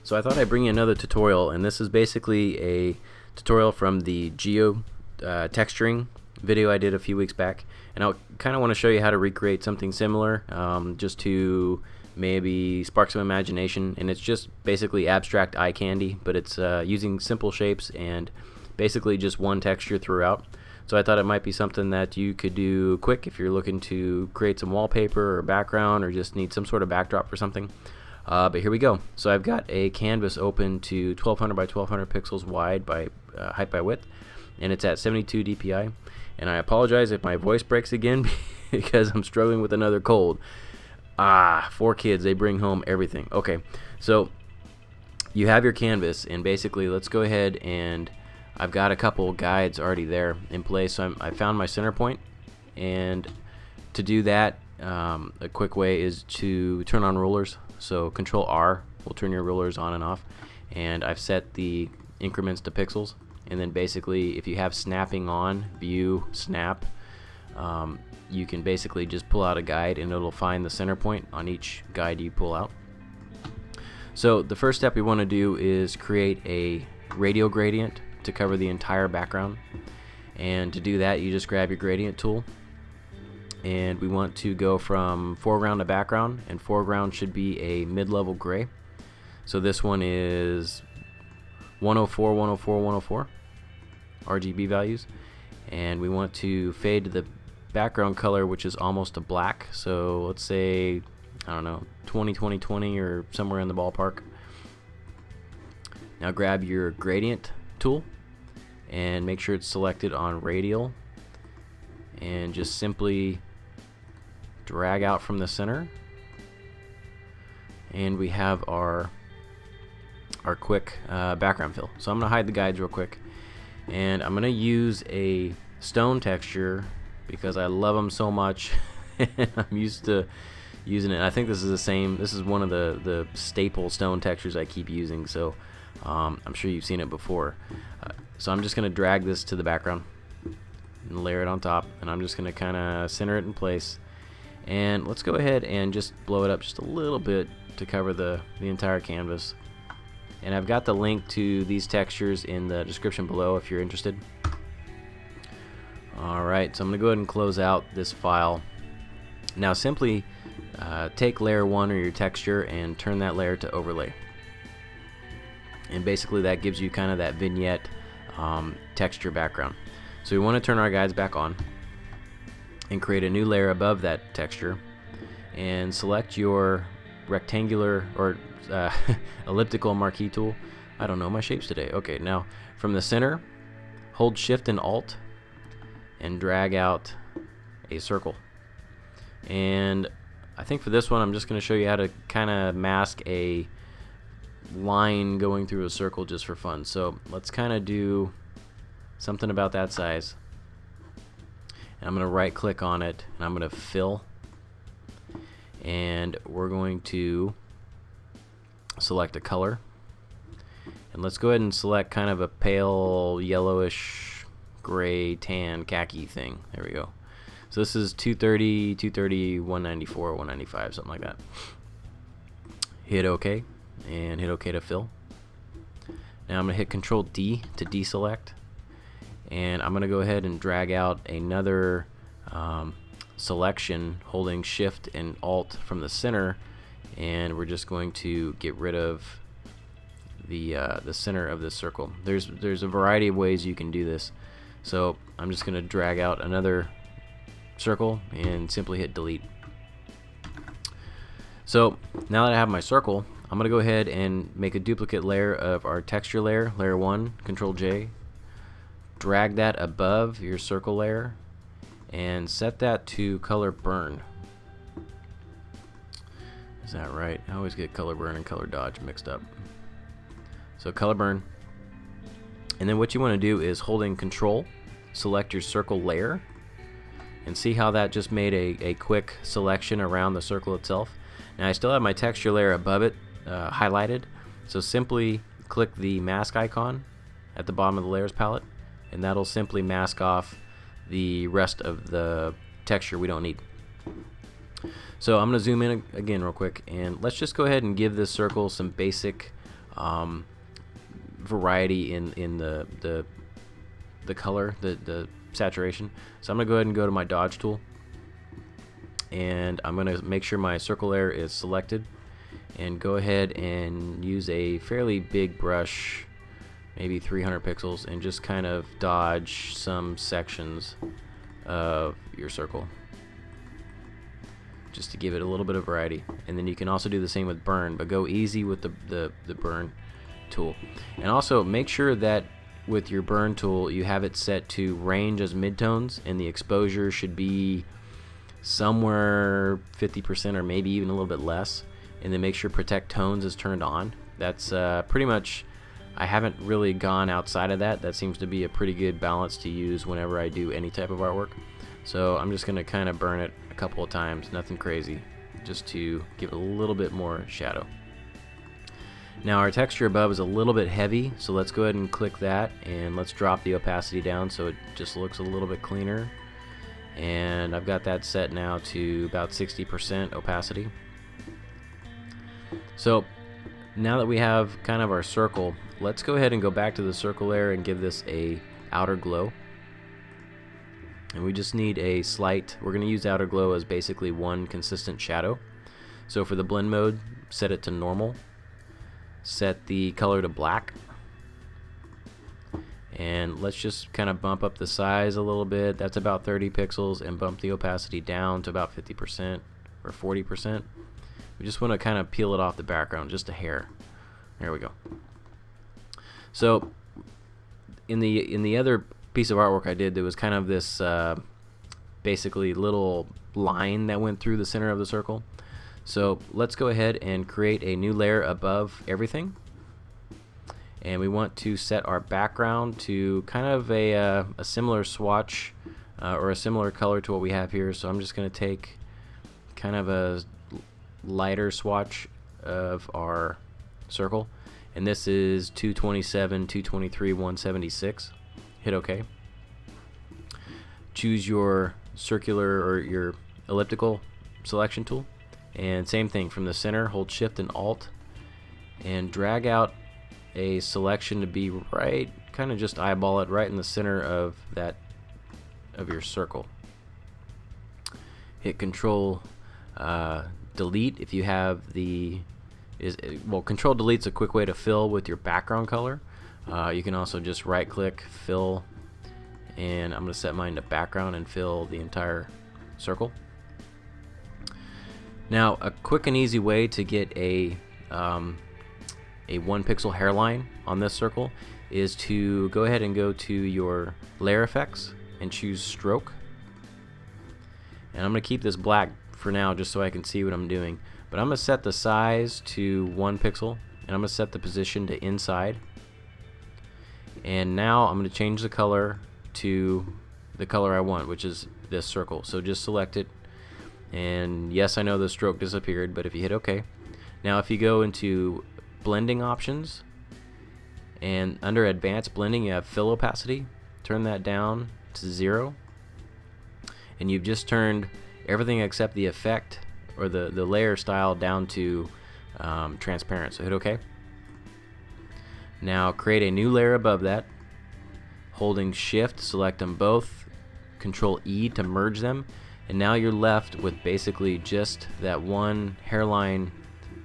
So I thought I'd bring you another tutorial, and this is basically a tutorial from the Geo Texturing video I did a few weeks back, and I kind of want to show you how to recreate something similar, just to maybe spark some imagination. And it's just basically abstract eye candy, but it's using simple shapes and basically just one texture throughout. So I thought it might be something that you could do quick if you're looking to create some wallpaper or background, or just need some sort of backdrop for something. But here we go. So I've got a canvas open to 1200 by 1200 pixels wide by height by width, and it's at 72 dpi. And I apologize if my voice breaks again because I'm struggling with another cold. 4 kids, they bring home everything. Okay, so you have your canvas, and basically let's go ahead, and I've got a couple guides already there in place. So I found my center point, and to do that, a quick way is to turn on rulers. So Control R will turn your rulers on and off, and I've set the increments to pixels. And then basically, if you have snapping on, view, snap, you can basically just pull out a guide, and it'll find the center point on each guide you pull out. So the first step we want to do is create a radial gradient to cover the entire background. And to do that, you just grab your gradient tool, and we want to go from foreground to background, and foreground should be a mid-level gray. So this one is 104, 104, 104 RGB values, and we want to fade to the background color, which is almost a black. So let's say, I don't know, 20, 20, 20, or somewhere in the ballpark. Now grab your gradient tool and make sure it's selected on radial, and just simply drag out from the center, and we have our quick background fill. So I'm gonna hide the guides real quick, and I'm gonna use a stone texture because I love them so much. I'm used to using it. I think this is the same. This is one of the staple stone textures I keep using, so I'm sure you've seen it before. So I'm just gonna drag this to the background and layer it on top, and I'm just gonna kind of center it in place. And let's go ahead and just blow it up just a little bit to cover the entire canvas. And I've got the link to these textures in the description below if you're interested. Alright, so I'm going to go ahead and close out this file. Now simply take layer 1 or your texture and turn that layer to overlay. And basically that gives you kind of that vignette texture background. So we want to turn our guides back on and create a new layer above that texture, and select your rectangular or elliptical marquee tool. I don't know my shapes today. Okay, now from the center, hold Shift and Alt and drag out a circle. And I think for this one, I'm just going to show you how to kind of mask a line going through a circle just for fun. So let's kind of do something about that size. And I'm going to right click on it, and I'm going to fill, and we're going to select a color, and let's go ahead and select kind of a pale yellowish gray tan khaki thing. There we go. So this is 230, 230, 194, 195, something like that. Hit OK, and hit OK to fill. Now I'm going to hit Control D to deselect, and I'm going to go ahead and drag out another selection holding Shift and Alt from the center, and we're just going to get rid of the center of this circle. There's a variety of ways you can do this, so I'm just going to drag out another circle and simply hit delete. So now that I have my circle, I'm going to go ahead and make a duplicate layer of our texture layer, layer 1, Control J, drag that above your circle layer, and set that to color burn. Is that right? I always get color burn and color dodge mixed up. So color burn, and then what you want to do is holding Control, select your circle layer, and see how that just made a quick selection around the circle itself. Now I still have my texture layer above it highlighted, so simply click the mask icon at the bottom of the layers palette, and that'll simply mask off the rest of the texture we don't need. So I'm going to zoom in again real quick, and let's just go ahead and give this circle some basic variety in the color, the saturation. So I'm gonna go ahead and go to my dodge tool, and I'm gonna make sure my circle layer is selected, and go ahead and use a fairly big brush, maybe 300 pixels, and just kind of dodge some sections of your circle, just to give it a little bit of variety. And then you can also do the same with burn, but go easy with the burn tool. And also make sure that with your burn tool you have it set to range as midtones, and the exposure should be somewhere 50% or maybe even a little bit less. And then make sure protect tones is turned on. That's pretty much, I haven't really gone outside of that. That seems to be a pretty good balance to use whenever I do any type of artwork. So I'm just gonna kind of burn it a couple of times, nothing crazy, just to give it a little bit more shadow. Now our texture above is a little bit heavy, so let's go ahead and click that, and let's drop the opacity down so it just looks a little bit cleaner. And I've got that set now to about 60% opacity. So now that we have kind of our circle, let's go ahead and go back to the circle layer and give this a outer glow. And we just need a slight, we're going to use outer glow as basically one consistent shadow. So for the blend mode, set it to normal, set the color to black, and let's just kind of bump up the size a little bit. That's about 30 pixels, and bump the opacity down to about 50% or 40%. We just want to kind of peel it off the background just a hair. There we go. So in the other piece of artwork I did, there was kind of this basically little line that went through the center of the circle. So let's go ahead and create a new layer above everything, and we want to set our background to kind of a similar swatch or a similar color to what we have here. So I'm just going to take kind of a lighter swatch of our circle, and this is 227, 223, 176. Hit OK. Choose your circular or your elliptical selection tool, and same thing from the center, hold Shift and Alt and drag out a selection to be right, kind of just eyeball it right in the center of that of your circle. Hit Control Delete if you have the well, Control Delete's a quick way to fill with your background color. You can also just right click, fill, and I'm going to set mine to background and fill the entire circle. Now a quick and easy way to get a 1 pixel hairline on this circle is to go ahead and go to your layer effects and choose stroke. And I'm going to keep this black for now just so I can see what I'm doing, but I'm going to set the size to 1 pixel, and I'm going to set the position to inside. And now I'm going to change the color to the color I want, which is this circle. So just select it, and yes, I know the stroke disappeared, but if you hit OK, now if you go into blending options, and under advanced blending you have fill opacity, turn that down to 0, and you've just turned everything except the effect or the layer style down to transparent. So hit OK. Now create a new layer above that, holding Shift, select them both, Control E to merge them, and now you're left with basically just that one hairline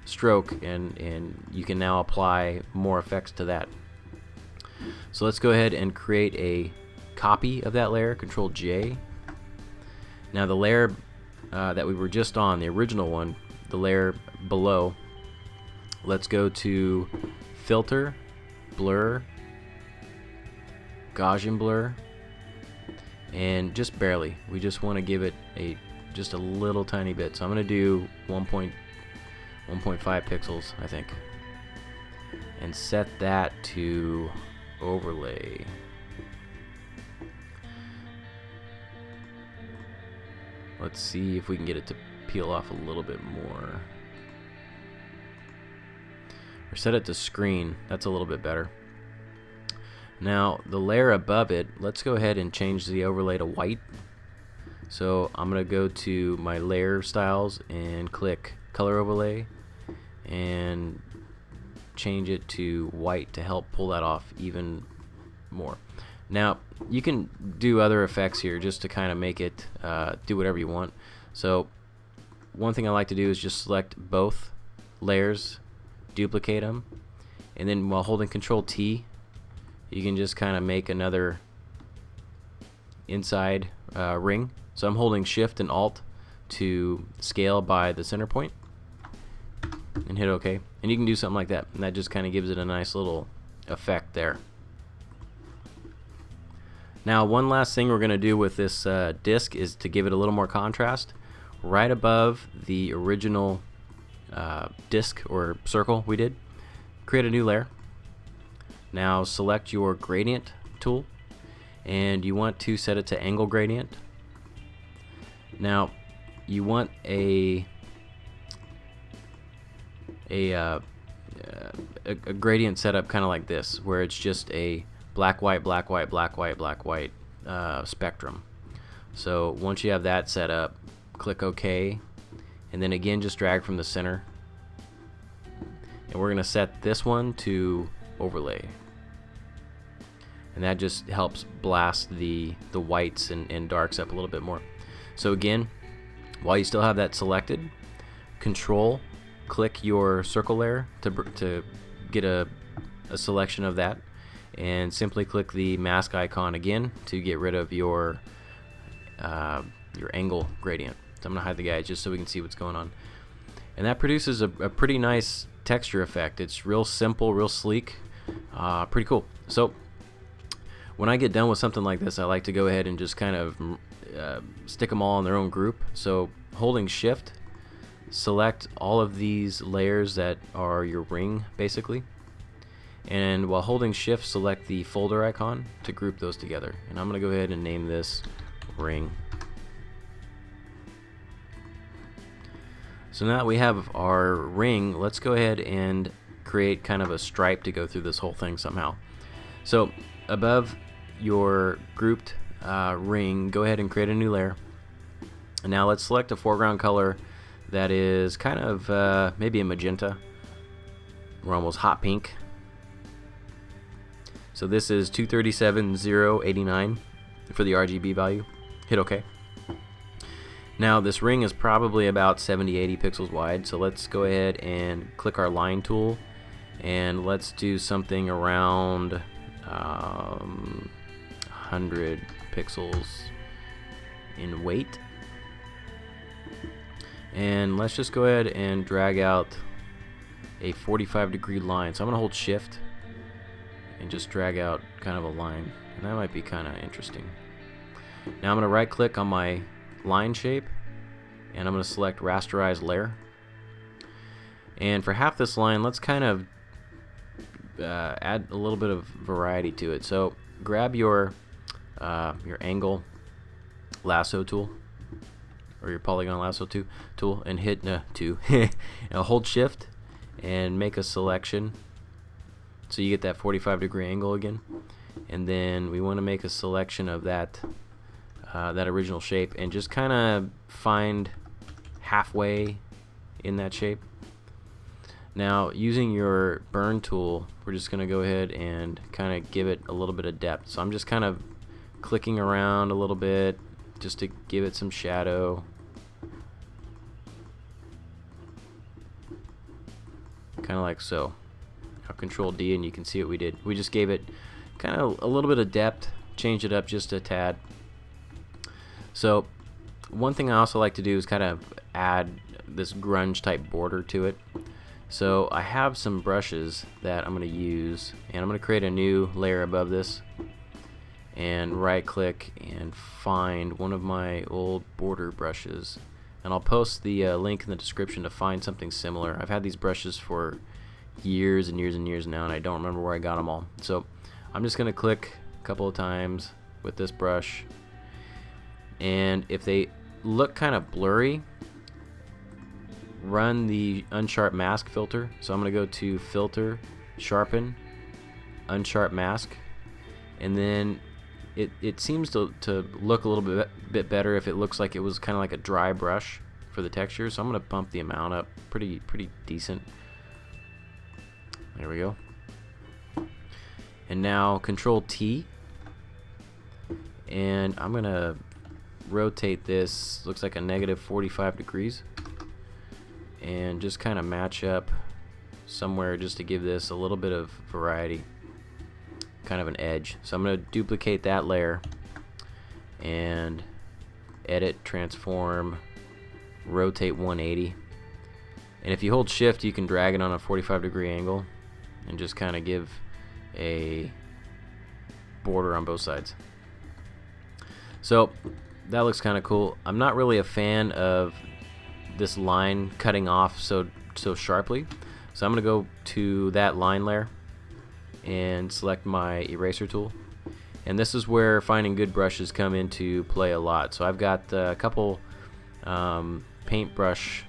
stroke, and you can now apply more effects to that. So let's go ahead and create a copy of that layer, Control J. Now the layer that we were just on, the original one, the layer below, let's go to Filter, Blur, Gaussian Blur, and just barely. We just want to give it just a little tiny bit. So I'm going to do 1.5 pixels, I think, and set that to overlay. Let's see if we can get it to peel off a little bit more. Or set it to screen. That's a little bit better. Now the layer above it, let's go ahead and change the overlay to white. So I'm going to go to my layer styles and click color overlay and change it to white to help pull that off even more. Now you can do other effects here just to kind of make it do whatever you want. So one thing I like to do is just select both layers, duplicate them, and then while holding Control T, you can just kind of make another inside ring. So I'm holding Shift and Alt to scale by the center point and hit OK, and you can do something like that, and that just kind of gives it a nice little effect there. Now one last thing we're going to do with this disc is to give it a little more contrast. Right above the original disc or circle we did, create a new layer. Now select your gradient tool, and you want to set it to angle gradient. Now you want a gradient setup kind of like this, where it's just a black white black white black white black white spectrum. So once you have that set up, click OK, and then again just drag from the center, and we're going to set this one to overlay, and that just helps blast the whites and darks up a little bit more. So again, while you still have that selected, Control click your circle layer to get a selection of that, and simply click the mask icon again to get rid of your angle gradient. So I'm going to hide the guy just so we can see what's going on, and that produces a pretty nice texture effect. It's real simple, real sleek, pretty cool. So when I get done with something like this, I like to go ahead and just kind of stick them all in their own group. So holding Shift, select all of these layers that are your ring basically, and while holding Shift, select the folder icon to group those together, and I'm going to go ahead and name this ring. So now that we have our ring, let's go ahead and create kind of a stripe to go through this whole thing somehow. So above your grouped ring, go ahead and create a new layer, and now let's select a foreground color that is kind of maybe a magenta or almost hot pink. So this is 237,089 for the RGB value. Hit OK. Now this ring is probably about 70-80 pixels wide, so let's go ahead and click our line tool, and let's do something around 100 pixels in weight. And let's just go ahead and drag out a 45-degree line. So I'm going to hold Shift and just drag out kind of a line, and that might be kind of interesting. Now I'm going to right click on my line shape, and I'm going to select rasterize layer, and for half this line, let's kind of add a little bit of variety to it. So grab your angle lasso tool, or your polygon lasso tool, and hit hold Shift and make a selection so you get that 45-degree angle again, and then we want to make a selection of that that original shape, and just kind of find halfway in that shape. Now using your burn tool, we're just going to go ahead and kind of give it a little bit of depth. So I'm just kind of clicking around a little bit just to give it some shadow, kind of like so. I'll Control D and you can see what we did. We just gave it kind of a little bit of depth, changed it up just a tad. So one thing I also like to do is kind of add this grunge type border to it. So I have some brushes that I'm going to use, and I'm going to create a new layer above this, and right click and find one of my old border brushes, and I'll post the link in the description to find something similar. I've had these brushes for years and years and years now, and I don't remember where I got them all. So I'm just going to click a couple of times with this brush, and if they look kind of blurry, run the unsharp mask filter. So I'm going to go to filter, sharpen, unsharp mask, and then it seems to look a little bit better if it looks like it was kind of like a dry brush for the texture. So I'm going to bump the amount up pretty decent. There we go. And now Control T, and I'm gonna rotate this, looks like a negative 45 degrees, and just kind of match up somewhere just to give this a little bit of variety, kind of an edge. So I'm going to duplicate that layer and edit, transform, rotate 180, and if you hold shift you can drag it on a 45-degree angle and just kind of give a border on both sides. So that looks kind of cool. I'm not really a fan of this line cutting off so sharply, so I'm going to go to that line layer and select my eraser tool, and this is where finding good brushes come into play a lot. So I've got a couple paintbrush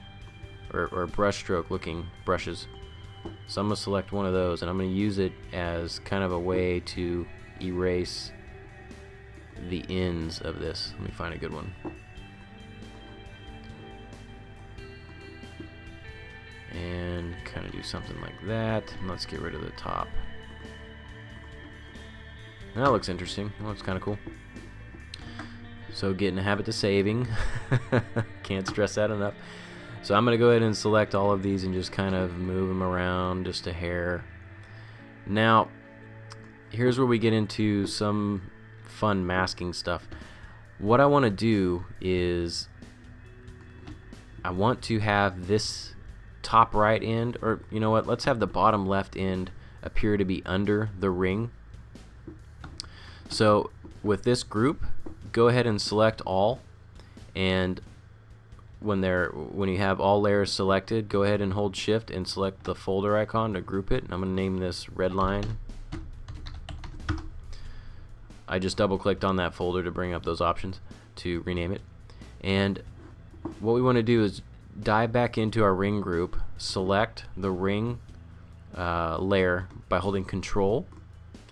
or brush stroke looking brushes, so I'm going to select one of those and I'm going to use it as kind of a way to erase the ends of this. Let me find a good one. And kind of do something like that. And let's get rid of the top. That looks interesting. That looks kind of cool. So get in the habit of saving. Can't stress that enough. So I'm going to go ahead and select all of these and just kind of move them around just a hair. Now, here's where we get into some fun masking stuff. What I want to do is I want to have this top right end, or you know what, let's have the bottom left end appear to be under the ring. So with this group, go ahead and select all, and when you have all layers selected, go ahead and hold shift and select the folder icon to group it. I'm going to name this red line. I just double clicked on that folder to bring up those options to rename it. And what we want to do is dive back into our ring group, select the ring layer by holding Control,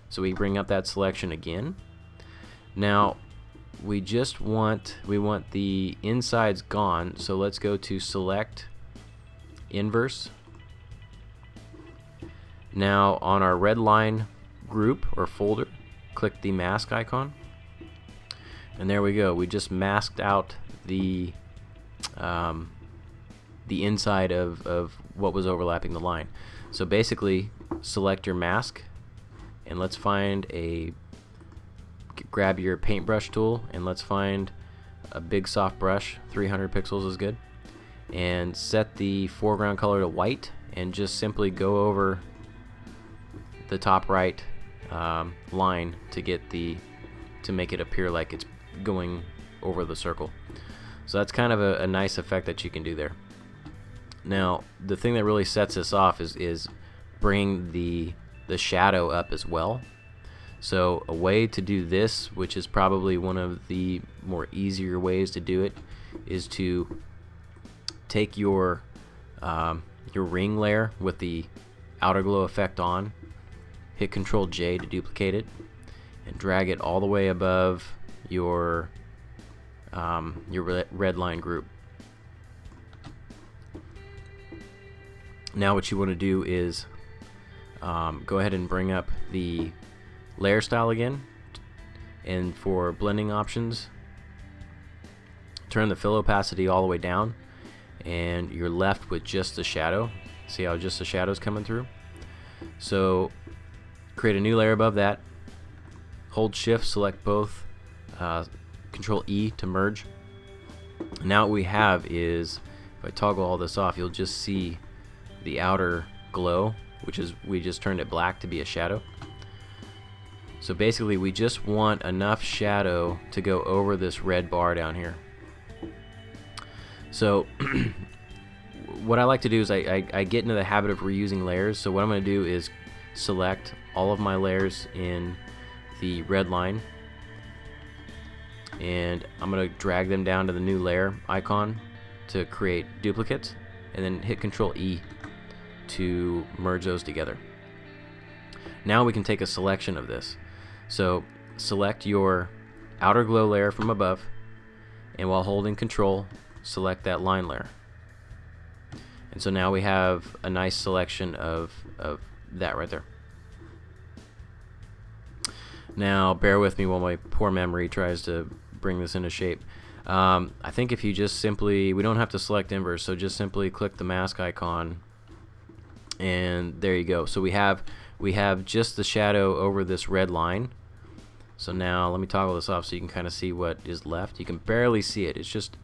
so we bring up that selection again. Now we want the insides gone, so let's go to select inverse. Now on our red line group or folder, click the mask icon, and there we go. We just masked out the inside of what was overlapping the line. So basically, select your mask, and let's grab your paintbrush tool, and let's find a big soft brush. 300 pixels is good, and set the foreground color to white, and just simply go over the top right line to make it appear like it's going over the circle. So that's kind of a nice effect that you can do there. Now the thing that really sets this off is bring the shadow up as well. So a way to do this, which is probably one of the more easier ways to do it, is to take your ring layer with the outer glow effect on, hit Control J to duplicate it, and drag it all the way above your red line group. Now what you want to do is go ahead and bring up the layer style again, and for blending options, turn the fill opacity all the way down, and you're left with just the shadow. See how just the shadow's coming through? So create a new layer above that, hold shift, select both, Control E to merge. Now what we have is, if I toggle all this off, you'll just see the outer glow, which is, we just turned it black to be a shadow. So basically we just want enough shadow to go over this red bar down here. So what I like to do is I get into the habit of reusing layers. So what I'm going to do is select all of my layers in the red line, and I'm going to drag them down to the new layer icon to create duplicates, and then hit Control E to merge those together. Now we can take a selection of this. So select your outer glow layer from above, and while holding Control, select that line layer. And so now we have a nice selection of that right there. Now bear with me while my poor memory tries to bring this into shape. I think if you just simply, we don't have to select inverse, so just simply click the mask icon, and there you go. So we have just the shadow over this red line. So now let me toggle this off so you can kind of see what is left. You can barely see it. It's just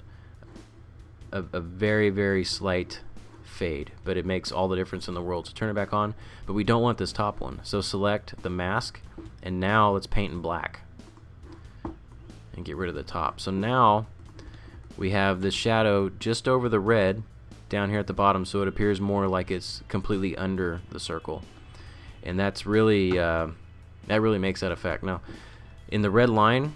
a very, very slight fade, but it makes all the difference in the world. So turn it back on, but we don't want this top one. So select the mask, and now let's paint in black and get rid of the top. So now we have the shadow just over the red down here at the bottom, so it appears more like it's completely under the circle, and that's really that really makes that effect. Now in the red line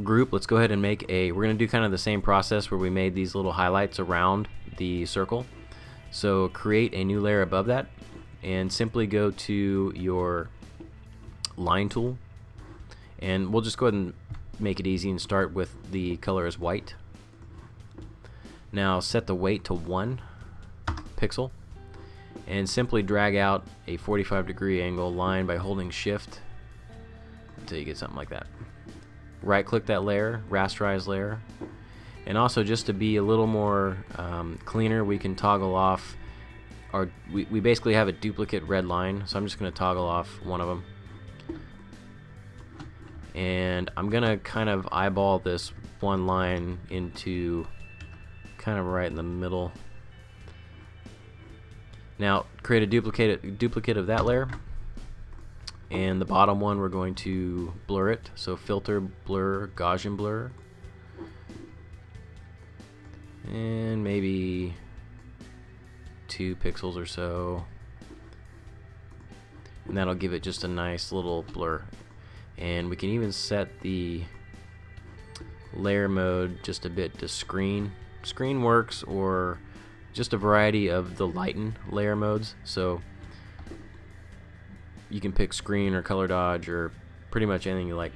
group, let's go ahead and make we're gonna do kind of the same process where we made these little highlights around the circle. So create a new layer above that, and simply go to your line tool, and we'll just go ahead and make it easy and start with the color as white. Now set the weight to 1 pixel, and simply drag out a 45-degree angle line by holding shift until you get something like that. Right click that layer, rasterize layer, and also just to be a little more cleaner, we can toggle off we basically have a duplicate red line, so I'm just going to toggle off one of them, and I'm gonna kind of eyeball this one line into kind of right in the middle. Now create a duplicate of that layer, and the bottom one we're going to blur it. So filter, blur, Gaussian blur, and maybe 2 pixels or so, and that'll give it just a nice little blur. And we can even set the layer mode just a bit to screen. Screen works, or just a variety of the lighten layer modes. So you can pick screen or color dodge or pretty much anything you like.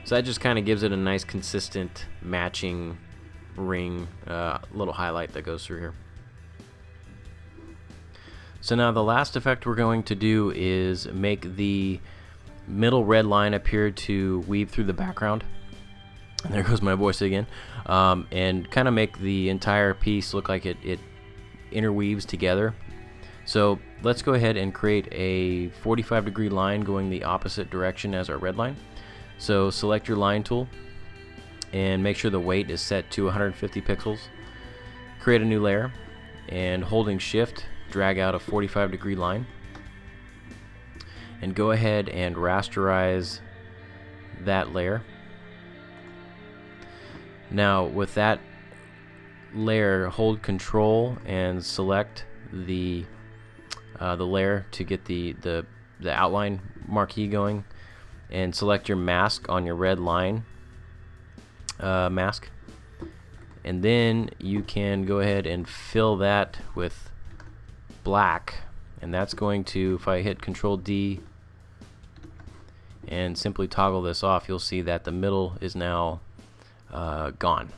So that just kind of gives it a nice consistent matching ring, little highlight that goes through here. So now the last effect we're going to do is make the middle red line appear to weave through the background. And there goes my voice again. And kind of make the entire piece look like it interweaves together. So let's go ahead and create a 45-degree line going the opposite direction as our red line. So select your line tool and make sure the weight is set to 150 pixels. Create a new layer, and holding shift, drag out a 45-degree line, and go ahead and rasterize that layer. Now with that layer, hold Control and select the layer to get the outline marquee going, and select your mask on your red line mask, and then you can go ahead and fill that with black, and that's going to, if I hit Control D and simply toggle this off, you'll see that the middle is now gone.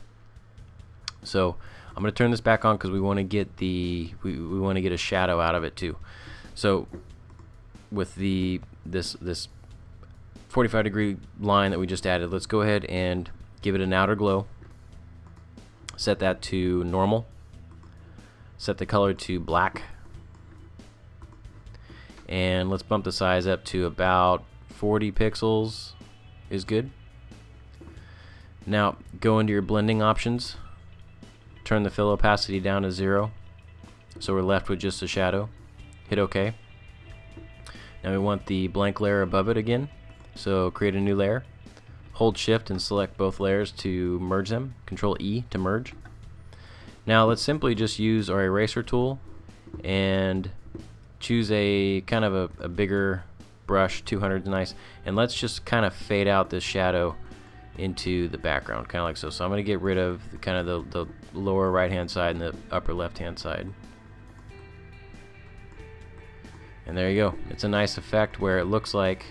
So I'm going to turn this back on because we want to get we want to get a shadow out of it too. So with this 45-degree line that we just added, let's go ahead and give it an outer glow. Set that to normal. Set the color to black, and let's bump the size up to about 40 pixels is good. Now go into your blending options, turn the fill opacity down to 0, so we're left with just a shadow. Hit OK. Now we want the blank layer above it again, so create a new layer, hold shift and select both layers to merge them, Control E to merge. Now let's simply just use our eraser tool and choose a kind of a bigger brush, 200 is nice, and let's just kind of fade out this shadow into the background, kind of like so. So I'm going to get rid of kind of the lower right hand side and the upper left hand side. And there you go. It's a nice effect where it looks like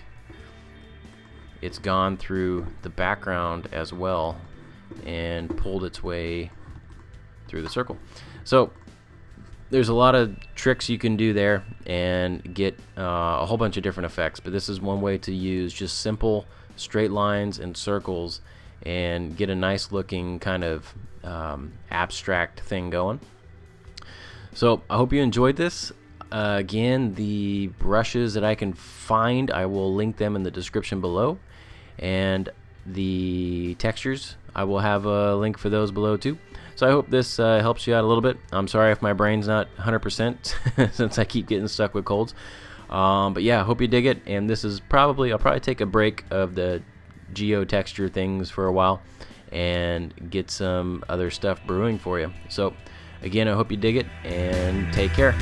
it's gone through the background as well and pulled its way through the circle. So there's a lot of tricks you can do there and get a whole bunch of different effects, but this is one way to use just simple straight lines and circles and get a nice looking kind of abstract thing going. So I hope you enjoyed this. Again, the brushes that I can find, I will link them in the description below, and the textures, I will have a link for those below too. So I hope this helps you out a little bit. I'm sorry if my brain's not 100% since I keep getting stuck with colds. But yeah, I hope you dig it. And this is I'll probably take a break of the Geo Texture things for a while and get some other stuff brewing for you. So again, I hope you dig it and take care.